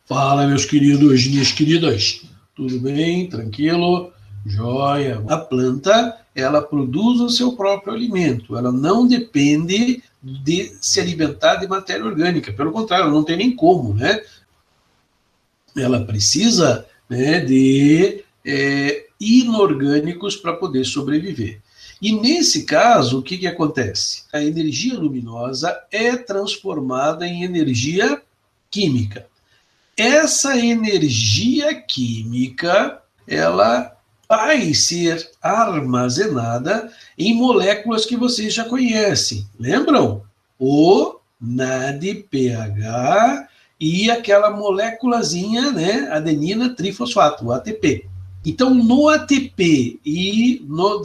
Fala, meus queridos, minhas queridas. Tudo bem? Tranquilo? Joia. A planta, ela produz o seu próprio alimento. Ela não depende de se alimentar de matéria orgânica. Pelo contrário, não tem nem como, né? Ela precisa, né, de inorgânicos para poder sobreviver. E nesse caso, o que acontece? A energia luminosa é transformada em energia química. Essa energia química, ela vai ser armazenada em moléculas que vocês já conhecem. Lembram? O NADPH e aquela moléculazinha, né, adenina trifosfato, o ATP. Então, no ATP e no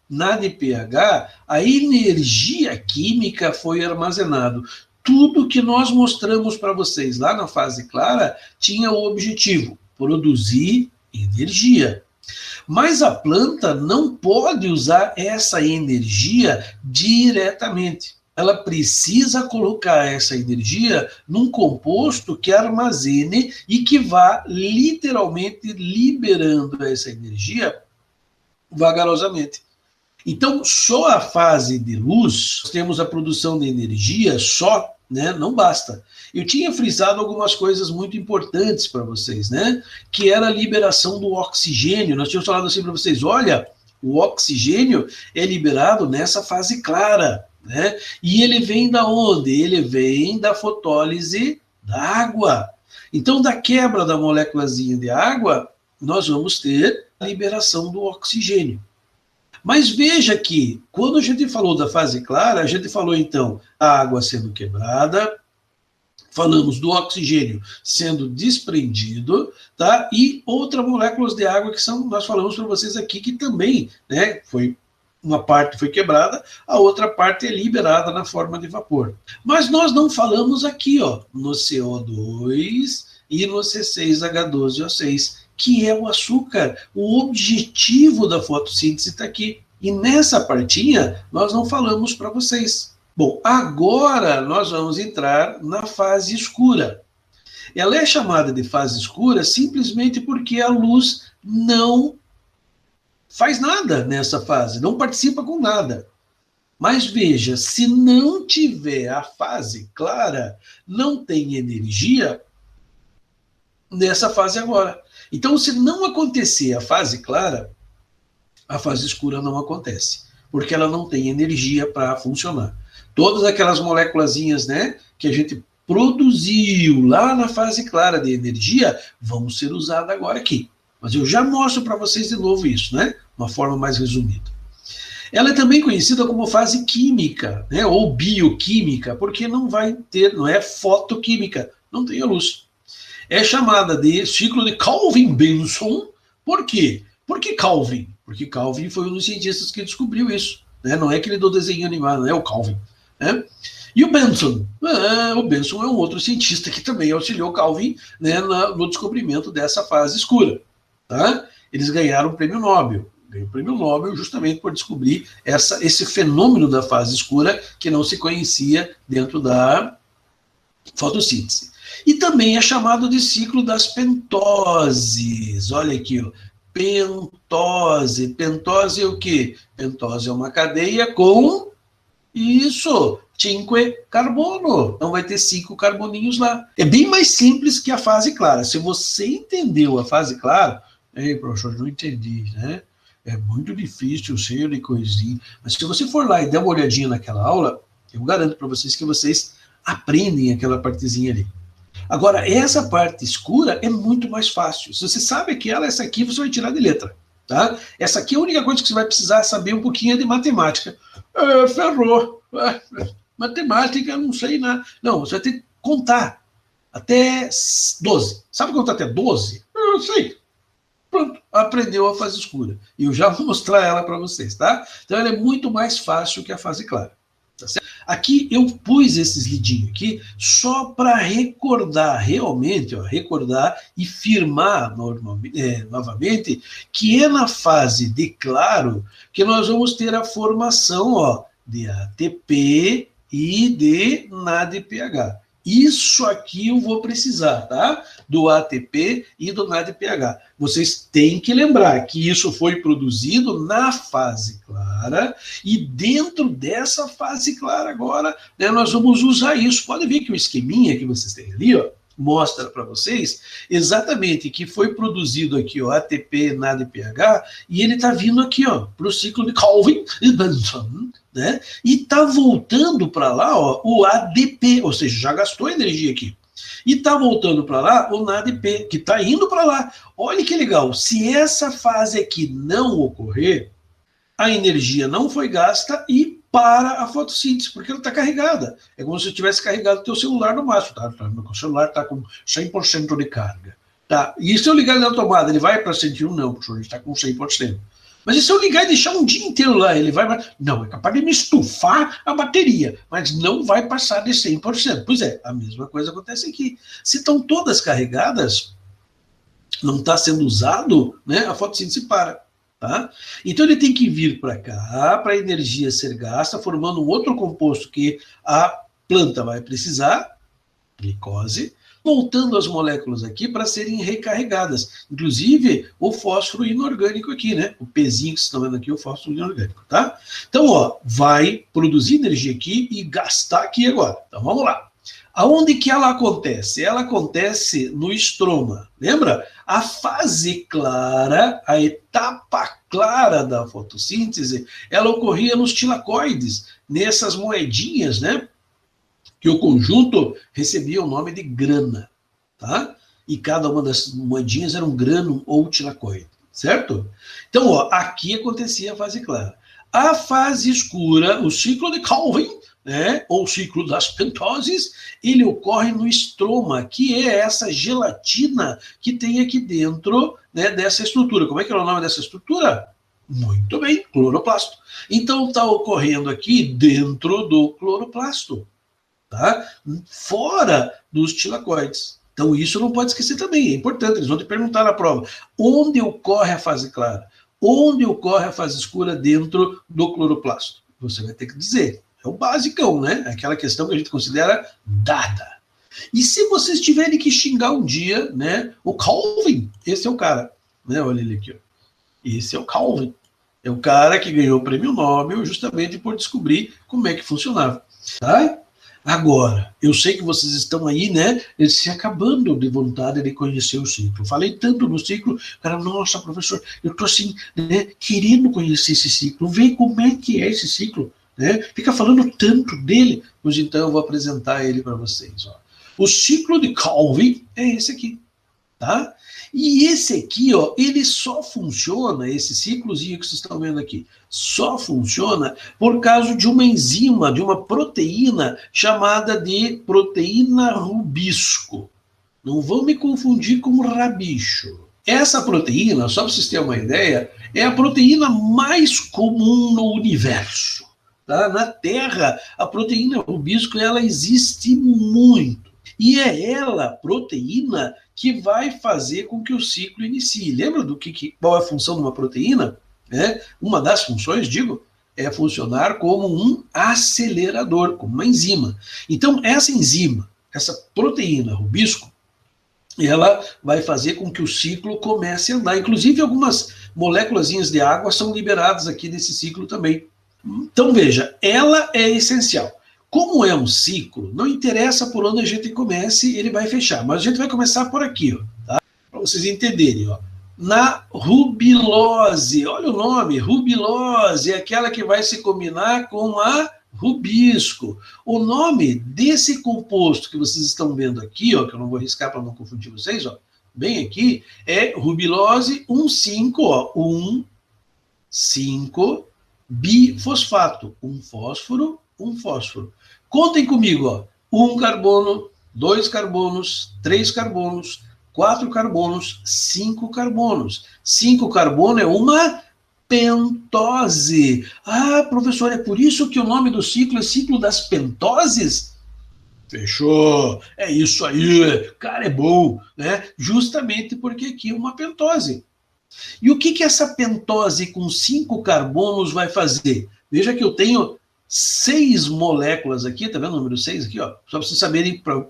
NADPH, a energia química foi armazenada. Tudo que nós mostramos para vocês lá na fase clara tinha o objetivo, produzir energia. Mas a planta não pode usar essa energia diretamente. Ela precisa colocar essa energia num composto que armazene e que vá literalmente liberando essa energia vagarosamente. Então, só a fase de luz, temos a produção de energia só, né, não basta. Eu tinha frisado algumas coisas muito importantes para vocês, né, que era a liberação do oxigênio. Nós tínhamos falado assim para vocês, olha, o oxigênio é liberado nessa fase clara, né, e ele vem da onde? Ele vem da fotólise da água. Então, da quebra da moléculazinha de água, nós vamos ter a liberação do oxigênio. Mas veja que, quando a gente falou da fase clara, a gente falou, então, a água sendo quebrada, falamos do oxigênio sendo desprendido, tá? E outras moléculas de água que são, nós falamos para vocês aqui, que também, né, uma parte foi quebrada, a outra parte é liberada na forma de vapor. Mas nós não falamos aqui, ó, no CO2 e no C6H12O6, que é o açúcar. O objetivo da fotossíntese está aqui. E nessa partinha, nós não falamos para vocês. Bom, agora nós vamos entrar na fase escura. Ela é chamada de fase escura simplesmente porque a luz não faz nada nessa fase, não participa com nada. Mas veja, se não tiver a fase clara, não tem energia nessa fase agora. Então, se não acontecer a fase clara, a fase escura não acontece, porque ela não tem energia para funcionar. Todas aquelas moléculazinhas, né, que a gente produziu lá na fase clara de energia, vão ser usadas agora aqui. Mas eu já mostro para vocês de novo isso, né, uma forma mais resumida. Ela é também conhecida como fase química, né, ou bioquímica, porque não vai ter, não é fotoquímica, não tem a luz. É chamada de ciclo de Kelvin-Benson. Por quê? Por que Kelvin? Porque Kelvin foi um dos cientistas que descobriu isso, né? Não é aquele do desenho animado, não é o Kelvin, né? E o Benson? O Benson é um outro cientista que também auxiliou Kelvin, né, no descobrimento dessa fase escura. Tá? Eles ganharam o prêmio Nobel. Ganhou o prêmio Nobel justamente por descobrir esse fenômeno da fase escura que não se conhecia dentro da fotossíntese. E também é chamado de ciclo das pentoses. Olha aqui, ó. Pentose. Pentose é o quê? Pentose é uma cadeia com isso, 5 carbono. Então vai ter 5 carboninhos lá. É bem mais simples que a fase clara. Se você entendeu a fase clara, professor, não entendi, né? É muito difícil, cheio de coisinha. Mas se você for lá e der uma olhadinha naquela aula, eu garanto para vocês que vocês aprendem aquela partezinha ali. Agora, essa parte escura é muito mais fácil. Se você sabe que essa aqui você vai tirar de letra. Tá? Essa aqui é a única coisa que você vai precisar saber um pouquinho de matemática. Ferrou. Matemática, não sei nada. Não, você vai ter que contar até 12. Sabe contar até 12? Eu sei. Pronto, aprendeu a fase escura. E eu já vou mostrar ela para vocês, tá? Então ela é muito mais fácil que a fase clara. Tá certo? Aqui eu pus esses lidinhos aqui só para recordar, realmente, ó, recordar e firmar novamente que é na fase de claro que nós vamos ter a formação, ó, de ATP e de NADPH. Isso aqui eu vou precisar, tá? Do ATP e do NADPH. Vocês têm que lembrar que isso foi produzido na fase clara e dentro dessa fase clara agora, né, nós vamos usar isso. Pode ver que o esqueminha que vocês têm ali, ó, mostra para vocês exatamente que foi produzido aqui, ó, ATP, NADPH, e ele está vindo aqui, ó, para o ciclo de Calvin e Benson, né? E está voltando para lá, ó, o ADP, ou seja, já gastou energia aqui. E está voltando para lá o NADP, que está indo para lá. Olha que legal, se essa fase aqui não ocorrer, a energia não foi gasta e para a fotossíntese, porque ela está carregada. É como se eu tivesse carregado o teu celular no máximo. Tá? O celular está com 100% de carga. Tá? E se eu ligar ele na tomada, ele vai para 101? Não, professor, ele está com 100%. Mas e se eu ligar e deixar um dia inteiro lá, ele vai... Não, é capaz de me estufar a bateria, mas não vai passar de 100%. Pois é, a mesma coisa acontece aqui. Se estão todas carregadas, não está sendo usado, né, a fotossíntese para. Tá? Então ele tem que vir para cá, para a energia ser gasta, formando um outro composto que a planta vai precisar, glicose, voltando as moléculas aqui para serem recarregadas. Inclusive o fósforo inorgânico aqui, né? O pezinho que vocês estão vendo aqui, o fósforo inorgânico, tá? Então, ó, vai produzir energia aqui e gastar aqui agora. Então vamos lá. Aonde que ela acontece? Ela acontece no estroma. Lembra? A fase clara, a etapa clara da fotossíntese, ela ocorria nos tilacoides, nessas moedinhas, né? Que o conjunto recebia o nome de grana, tá? E cada uma das moedinhas era um grano ou tilacoide, certo? Então, ó, aqui acontecia a fase clara. A fase escura, o ciclo de Calvin, né, ou ciclo das pentoses, ele ocorre no estroma, que é essa gelatina que tem aqui dentro, né, dessa estrutura. Como é que é o nome dessa estrutura? Muito bem, cloroplasto. Então está ocorrendo aqui dentro do cloroplasto, tá? Fora dos tilacoides. Então isso não pode esquecer também, é importante, eles vão te perguntar na prova. Onde ocorre a fase clara? Onde ocorre a fase escura dentro do cloroplasto? Você vai ter que dizer. É o basicão, né? Aquela questão que a gente considera dada. E se vocês tiverem que xingar um dia, né? O Calvin, esse é o cara, né? Olha ele aqui, ó. Esse é o Calvin. É o cara que ganhou o prêmio Nobel justamente por descobrir como é que funcionava, tá? Agora, eu sei que vocês estão aí, né, se acabando de vontade de conhecer o ciclo. Falei tanto no ciclo, cara, nossa, professor, eu tô assim, né, querendo conhecer esse ciclo, ver como é que é esse ciclo, né? Fica falando tanto dele, mas então eu vou apresentar ele para vocês, ó. O ciclo de Calvin é esse aqui, tá? E esse aqui, ó, ele só funciona, esse ciclozinho que vocês estão vendo aqui, só funciona por causa de uma enzima, de uma proteína chamada de proteína rubisco. Não vão me confundir com rabicho. Essa proteína, só para vocês terem uma ideia, é a proteína mais comum no universo. Tá? Na Terra, a proteína rubisco, ela existe muito. E é ela, proteína, que vai fazer com que o ciclo inicie. Lembra qual é a função de uma proteína? Uma das funções, digo, é funcionar como um acelerador, como uma enzima. Então, essa enzima, essa proteína rubisco, ela vai fazer com que o ciclo comece a andar. Inclusive, algumas moléculazinhas de água são liberadas aqui nesse ciclo também. Então, veja, ela é essencial. Como é um ciclo, não interessa por onde a gente comece, ele vai fechar. Mas a gente vai começar por aqui, ó, tá? Para vocês entenderem, ó. Na rubilose, olha o nome, rubilose, é aquela que vai se combinar com a rubisco. O nome desse composto que vocês estão vendo aqui, ó, que eu não vou riscar para não confundir vocês, ó, bem aqui, é rubilose 1,5, ó, 1,5 bifosfato, um fósforo, um fósforo. Contem comigo, ó. 1 carbono, 2 carbonos, 3 carbonos, 4 carbonos, 5 carbonos. 5 carbono é uma pentose. Ah, professor, é por isso que o nome do ciclo é ciclo das pentoses? Fechou. É isso aí. Cara, é bom, né? Justamente porque aqui é uma pentose. E o que essa pentose com 5 carbonos vai fazer? Veja que eu tenho 6 moléculas aqui, tá vendo o número 6 aqui, ó? Só para vocês saberem, para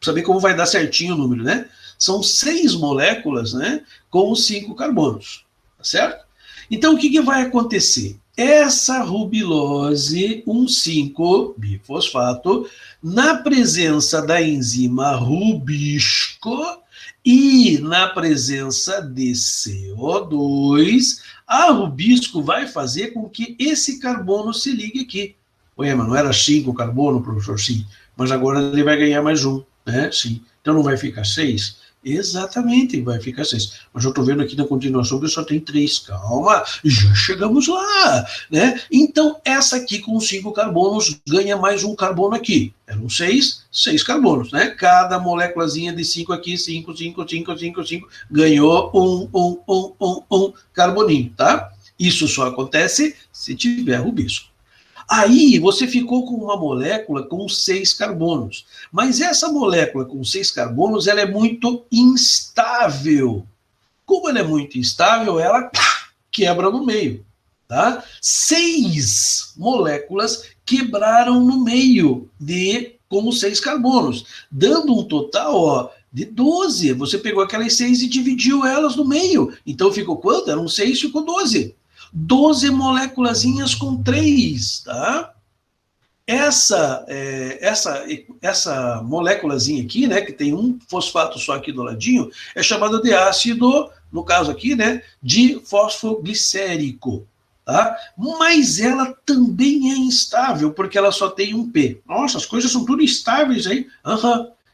saber como vai dar certinho o número, né? São 6 moléculas, né, com 5 carbonos, tá certo? Então, o que vai acontecer? Essa rubilose 1,5-bifosfato, na presença da enzima rubisco e na presença de CO2, a rubisco vai fazer com que esse carbono se ligue aqui. Ué, mas não era 5 carbono, professor? Sim. Mas agora ele vai ganhar mais um, né? Sim. Então não vai ficar 6? Exatamente, vai ficar 6. Mas eu estou vendo aqui na continuação que só tem 3. Calma, já chegamos lá, né? Então, essa aqui com 5 carbonos ganha mais um carbono aqui. Eram 6 carbonos, né? Cada moléculazinha de 5 aqui, 5, ganhou um carboninho, tá? Isso só acontece se tiver rubisco. Aí você ficou com uma molécula com 6 carbonos. Mas essa molécula com 6 carbonos, ela é muito instável. Como ela é muito instável, ela quebra no meio. Tá? 6 moléculas quebraram no meio com os 6 carbonos, dando um total de 12. Você pegou aquelas 6 e dividiu elas no meio. Então ficou quanto? Eram 6, ficou 12. 12 moléculazinhas com 3, tá? Essa moléculazinha aqui, né, que tem um fosfato só aqui do ladinho, é chamada de ácido, no caso aqui, né, de fosfoglicérico, tá? Mas ela também é instável, porque ela só tem um P. Nossa, as coisas são tudo instáveis aí.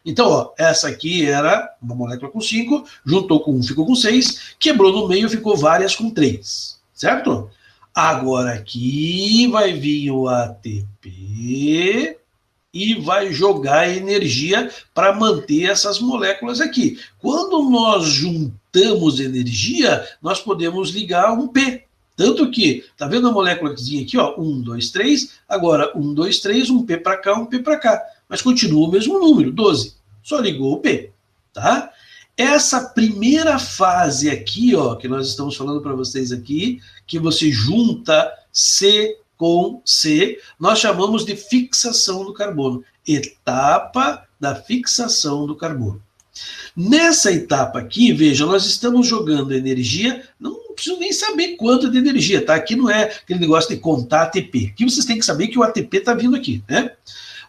Então, essa aqui era uma molécula com 5, juntou com 1, ficou com 6, quebrou no meio, ficou várias com 3. Certo? Agora aqui vai vir o ATP e vai jogar energia para manter essas moléculas aqui. Quando nós juntamos energia, nós podemos ligar um P. Tanto que, tá vendo a moléculazinha aqui, ó? 1, 2, 3, agora 1, 2, 3, um P para cá, um P para cá. Mas continua o mesmo número, 12. Só ligou o P, tá? Essa primeira fase aqui, ó, que nós estamos falando para vocês aqui, que você junta C com C, nós chamamos de fixação do carbono. Etapa da fixação do carbono. Nessa etapa aqui, veja, nós estamos jogando energia, não preciso nem saber quanto de energia, tá? Aqui não é aquele negócio de contar ATP. Aqui vocês têm que saber que o ATP está vindo aqui, né?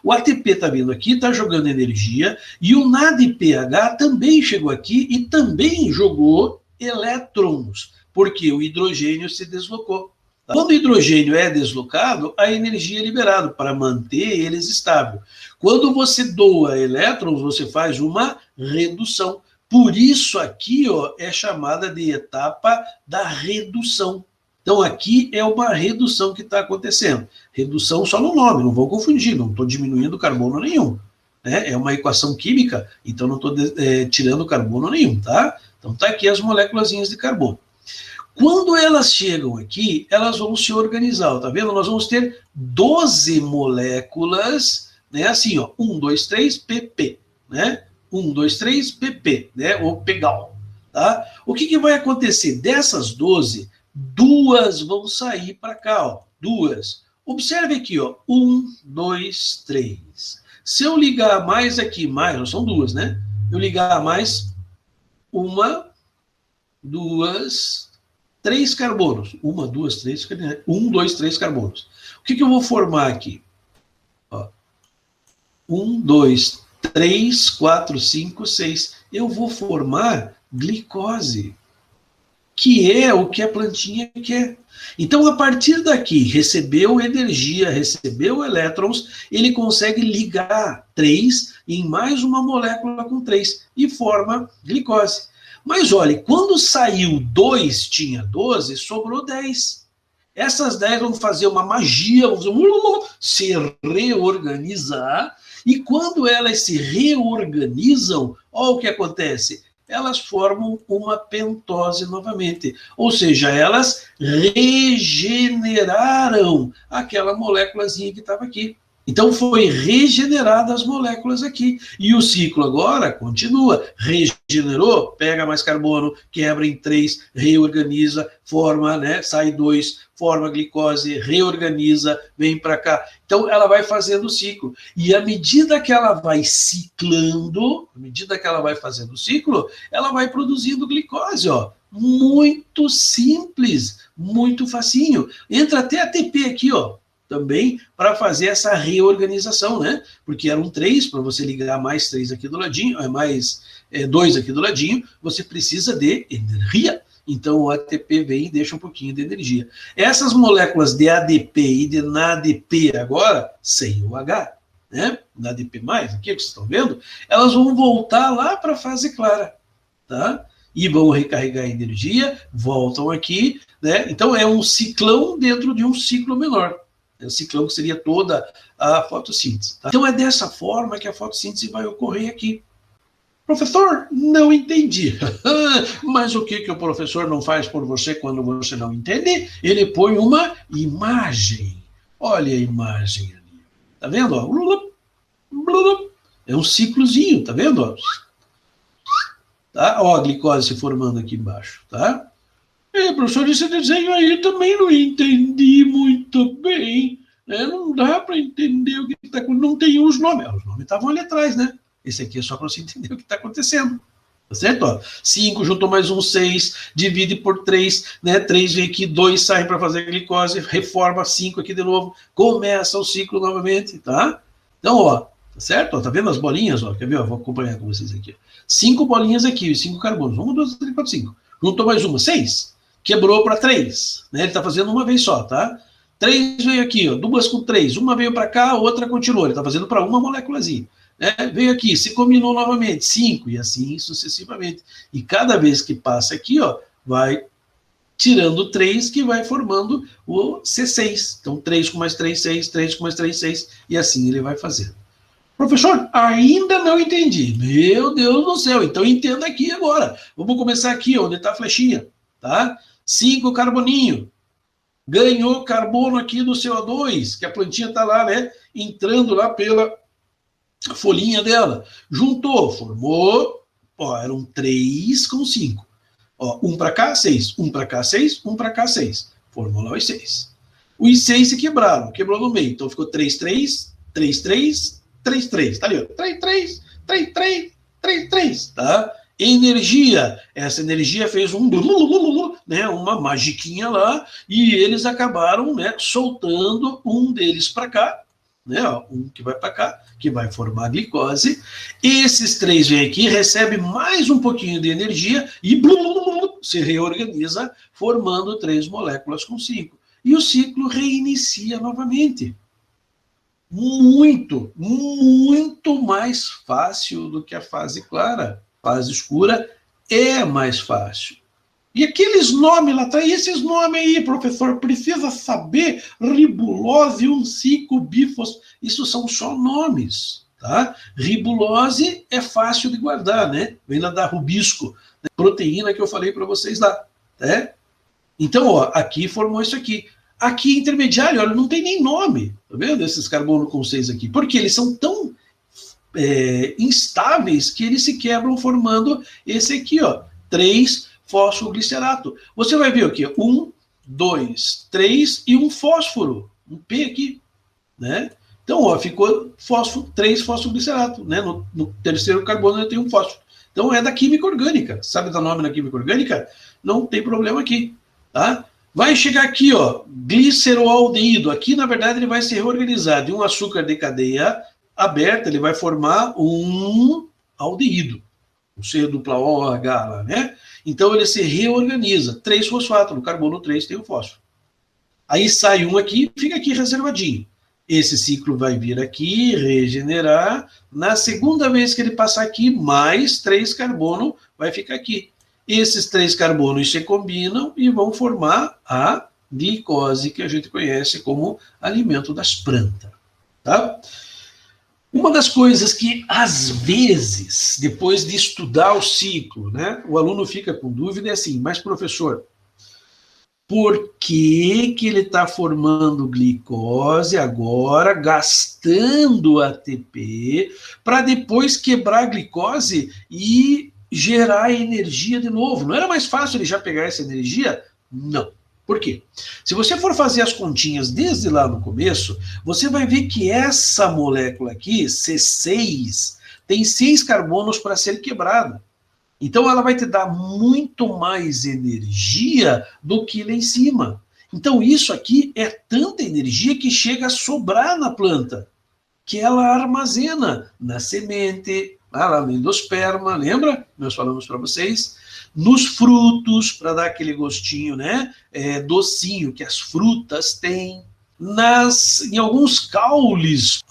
O ATP está vindo aqui, está jogando energia, e o NADPH também chegou aqui e também jogou elétrons, porque o hidrogênio se deslocou. Quando o hidrogênio é deslocado, a energia é liberada para manter eles estáveis. Quando você doa elétrons, você faz uma redução. Por isso aqui, ó, é chamada de etapa da redução. Então, aqui é uma redução que está acontecendo. Redução só no nome, não vou confundir, não estou diminuindo carbono nenhum. Né? É uma equação química, então não estou tirando carbono nenhum, tá? Então, está aqui as moléculazinhas de carbono. Quando elas chegam aqui, elas vão se organizar, tá vendo? Nós vamos ter 12 moléculas, né? Assim, ó, 1, 2, 3, PP, né? 1, 2, 3, PP, né? Ou pegal, tá? O que vai acontecer? Dessas 12, 2 vão sair para cá, ó, 2. Observe aqui, ó, 1, 2, 3. Se eu ligar mais aqui, mais, não são 2, né? Eu ligar mais 1, 2, 3 carbonos. 1, 2, 3, 1, 2, 3 carbonos. O que eu vou formar aqui? Ó, 1, 2, 3, 4, 5, 6. Eu vou formar glicose, que é o que a plantinha quer. Então, a partir daqui, recebeu energia, recebeu elétrons, ele consegue ligar 3 em mais uma molécula com 3 e forma glicose. Mas olha, quando saiu 2, tinha 12, sobrou 10. Essas 10 vão fazer uma magia, vão se reorganizar, e quando elas se reorganizam, olha o que acontece. Elas formam uma pentose novamente. Ou seja, elas regeneraram aquela moléculazinha que estava aqui. Então, foi regenerada as moléculas aqui. E o ciclo agora continua. Regenerou, pega mais carbono, quebra em 3, reorganiza, forma, né, sai 2, forma glicose, reorganiza, vem para cá. Então, ela vai fazendo o ciclo. E à medida que ela vai ciclando, à medida que ela vai fazendo o ciclo, ela vai produzindo glicose, ó. Muito simples, muito facinho. Entra até ATP aqui, ó. Também para fazer essa reorganização, né? Porque eram 3, para você ligar mais 3 aqui do ladinho, mais 2 aqui do ladinho, você precisa de energia. Então o ATP vem e deixa um pouquinho de energia. Essas moléculas de ADP e de NADP agora, sem o H, né? NADP+, aqui que vocês estão vendo, elas vão voltar lá para a fase clara, tá? E vão recarregar energia, voltam aqui, né? Então é um ciclão dentro de um ciclo menor. É o ciclão que seria toda a fotossíntese. Tá? Então é dessa forma que a fotossíntese vai ocorrer aqui. Professor, não entendi. Mas o que o professor não faz por você quando você não entende? Ele põe uma imagem. Olha a imagem ali. Tá vendo? É um ciclozinho, tá vendo? Tá? Ó, a glicose se formando aqui embaixo, tá? Professor, esse desenho aí eu também não entendi muito bem. Né? Não dá para entender o que está acontecendo. Não tem os nomes. Os nomes estavam ali atrás, né? Esse aqui é só para você entender o que está acontecendo. Tá certo? Ó, 5 juntou mais 1, 6, divide por 3, né? 3 vem aqui, 2 saem para fazer glicose, reforma 5 aqui de novo, começa o ciclo novamente, tá? Então, ó, tá certo? Ó, tá vendo as bolinhas? Ó? Quer ver? Ó, vou acompanhar com vocês aqui. 5 bolinhas aqui, 5 carbonos. 1, 2, 3, 4, 5. Juntou mais uma, 6. Quebrou para 3, né? Ele está fazendo uma vez só, tá? 3 veio aqui, ó, 2 com 3, uma veio para cá, a outra continuou. Ele está fazendo para uma moléculazinha. Né? Veio aqui, se combinou novamente, 5, e assim sucessivamente. E cada vez que passa aqui, ó, vai tirando 3, que vai formando o C6. Então, 3 com mais 3, 6, 3 com mais 3, 6, e assim ele vai fazendo. Professor, ainda não entendi. Meu Deus do céu, então entenda aqui agora. Vamos começar aqui, onde está a flechinha, tá? 5 carboninho. Ganhou carbono aqui do CO2, que a plantinha está lá, né? Entrando lá pela folhinha dela. Juntou, formou, ó, eram 3 com 5. Ó, 1 para cá, 6. 1 para cá, 6. 1 para cá, 6. Formou lá os 6. Os 6 se quebraram, quebrou no meio. Então ficou 3, 3, 3, 3, 3, 3. Tá ali, ó. 3, 3, 3, 3, 3, 3, tá? Energia, essa energia fez né, uma magiquinha lá, e eles acabaram, né, soltando um deles para cá, né, ó, um que vai para cá, que vai formar a glicose. Esses 3 vêm aqui, recebe mais um pouquinho de energia e se reorganiza, formando 3 moléculas com 5. E o ciclo reinicia novamente. Muito, muito mais fácil do que a fase clara. Fase escura é mais fácil. E aqueles nomes lá, tá? Esses nomes aí, professor, precisa saber, ribulose, 1,5-bifos, isso são só nomes, tá? Ribulose é fácil de guardar, né? Vem lá da rubisco, né? Proteína que eu falei para vocês lá, né? Então, ó, aqui formou isso aqui. Aqui, intermediário, olha, não tem nem nome, tá vendo? Esses carbono com 6 aqui, porque eles são tão instáveis que eles se quebram formando esse aqui, ó, 3-fosfoglicerato. Você vai ver aqui, 1, 2, 3 e um fósforo, um P aqui, né? Então, ó, ficou 3-fosfoglicerato, né? No terceiro carbono tem um fósforo. Então, é da química orgânica. Sabe dar nome na química orgânica? Não tem problema aqui, tá? Vai chegar aqui, ó, gliceroaldeído. Aqui, na verdade, ele vai se reorganizar de um açúcar de cadeia aberta, ele vai formar um aldeído, o C-dupla-OH lá, né? Então ele se reorganiza, 3-fosfato, no carbono 3 tem o fósforo. Aí sai um aqui, fica aqui reservadinho. Esse ciclo vai vir aqui, regenerar, na segunda vez que ele passar aqui, mais 3 carbono vai ficar aqui. Esses 3 carbonos se combinam e vão formar a glicose, que a gente conhece como alimento das plantas, tá? Uma das coisas que, às vezes, depois de estudar o ciclo, né, o aluno fica com dúvida é assim, mas, professor, Por que que ele está formando glicose agora, gastando ATP, para depois quebrar a glicose e gerar energia de novo? Não era mais fácil ele já pegar essa energia? Não. Por quê? Se você for fazer as continhas desde lá no começo, você vai ver que essa molécula aqui, C6, tem 6 carbonos para ser quebrada. Então ela vai te dar muito mais energia do que lá em cima. Então isso aqui é tanta energia que chega a sobrar na planta, que ela armazena na semente, lá no endosperma, lembra? Nós falamos para vocês. Nos frutos, para dar aquele gostinho, né? Docinho que as frutas têm. Em alguns caules,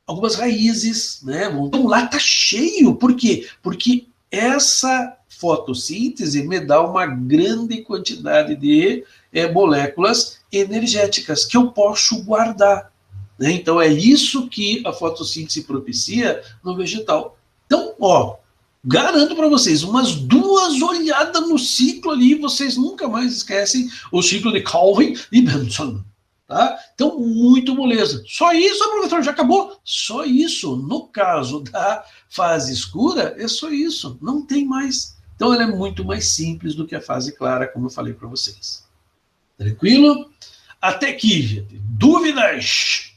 algumas raízes, né? Então lá tá cheio. Por quê? Porque essa fotossíntese me dá uma grande quantidade de moléculas energéticas que eu posso guardar, né? Então é isso que a fotossíntese propicia no vegetal. Então, ó, garanto para vocês, umas 2 olhadas no ciclo ali, vocês nunca mais esquecem o ciclo de Calvin e Benson. Tá? Então, muito moleza. Só isso, professor, já acabou? Só isso. No caso da fase escura, é só isso. Não tem mais. Então, ela é muito mais simples do que a fase clara, como eu falei para vocês. Tranquilo? Até aqui, gente. Dúvidas?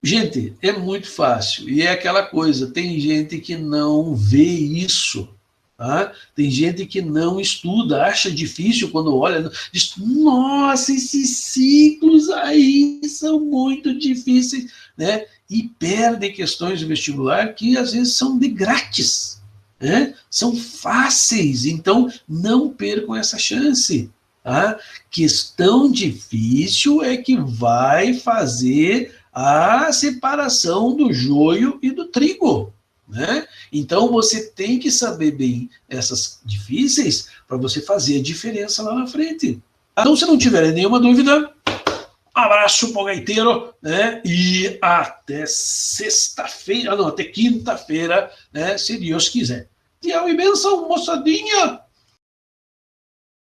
Gente, é muito fácil. E é aquela coisa, tem gente que não vê isso. Tá? Tem gente que não estuda, acha difícil quando olha, diz, nossa, esses ciclos aí são muito difíceis, né? E perde questões do vestibular que às vezes são de grátis, né? São fáceis, então não percam essa chance. Tá? Questão difícil é que vai fazer a separação do joio e do trigo. Né? Então você tem que saber bem essas difíceis para você fazer a diferença lá na frente. Então, se não tiver nenhuma dúvida, abraço pro gaiteiro, né? E até sexta-feira, não, até quinta-feira, né? Se Deus quiser. Tchau e benção, moçadinha!